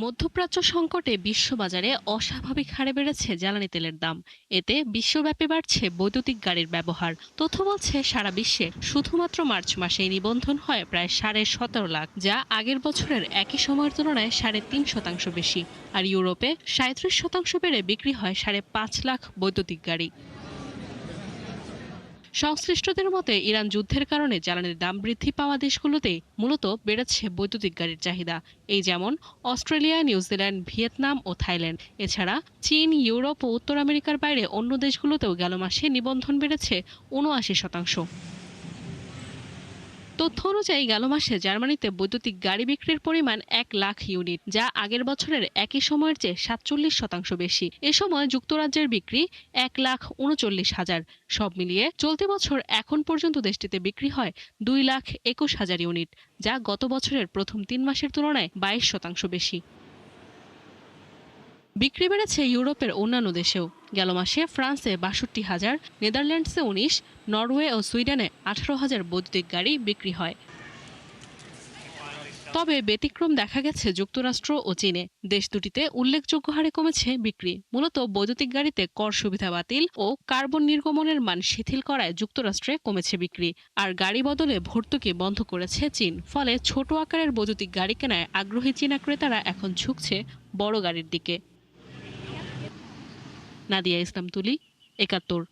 মধ্যপ্রাচ্য সংকটে বিশ্ববাজারে অস্বাভাবিক হারে বেড়েছে জ্বালানি তেলের দাম। এতে বিশ্বব্যাপী বাড়ছে বৈদ্যুতিক গাড়ির ব্যবহার। তথ্য বলছে সারা বিশ্বে শুধুমাত্র মার্চ মাসেই নিবন্ধন হয় প্রায় 17.5 লাখ, যা আগের বছরের একই সময়ের তুলনায় 3.5% বেশি। আর ইউরোপে 37% বেড়ে বিক্রি হয় 5.5 লাখ বৈদ্যুতিক গাড়ি। সংশ্লিষ্টদের মতে ইরান যুদ্ধের কারণে জ্বালানির দাম বৃদ্ধি পাওয়া দেশগুলোতেই মূলত বেড়েছে বৈদ্যুতিক গাড়ির চাহিদা। এই যেমন অস্ট্রেলিয়া, নিউজিল্যান্ড, ভিয়েতনাম ও থাইল্যান্ড। এছাড়া চীন, ইউরোপ ও উত্তর আমেরিকার বাইরে অন্য দেশগুলোতেও গেল মাসে নিবন্ধন বেড়েছে 79%। তথ্য অনুযায়ী গেল মাসে জার্মানিতে বৈদ্যুতিক গাড়ি বিক্রির পরিমাণ 1 লাখ ইউনিট, যা আগের বছরের একই সময়ের চেয়ে 47% বেশি। এ সময় যুক্তরাজ্যের বিক্রি 1,39,000। সব মিলিয়ে চলতি বছর এখন পর্যন্ত দেশটিতে বিক্রি হয় 2,21,000 ইউনিট, যা গত বছরের প্রথম 3 মাসের তুলনায় 22% বেশি। বিক্রি বেড়েছে ইউরোপের অন্যান্য দেশেও। গেল মাসে ফ্রান্সে 62,000, নেদারল্যান্ডসে 19, নরওয়ে ও সুইডেনে 18,000 বৈদ্যুতিক গাড়ি বিক্রি হয়। তবে ব্যতিক্রম দেখা গেছে যুক্তরাষ্ট্র ও চীনে। দেশ দুটিতে উল্লেখযোগ্য হারে কমেছে বিক্রি, মূলত বৈদ্যুতিক গাড়িতে কর সুবিধা বাতিল ও কার্বন নির্গমনের মান শিথিল করায় যুক্তরাষ্ট্রে কমেছে বিক্রি। আর গাড়ি বদলে ভর্তুকি বন্ধ করেছে চীন। ফলে ছোট আকারের বৈদ্যুতিক গাড়ি কেনায় আগ্রহী চীনা ক্রেতারা এখন ঝুঁকছে বড় গাড়ির দিকে। নাদিয়া ইসলাম তুলি, ৭১।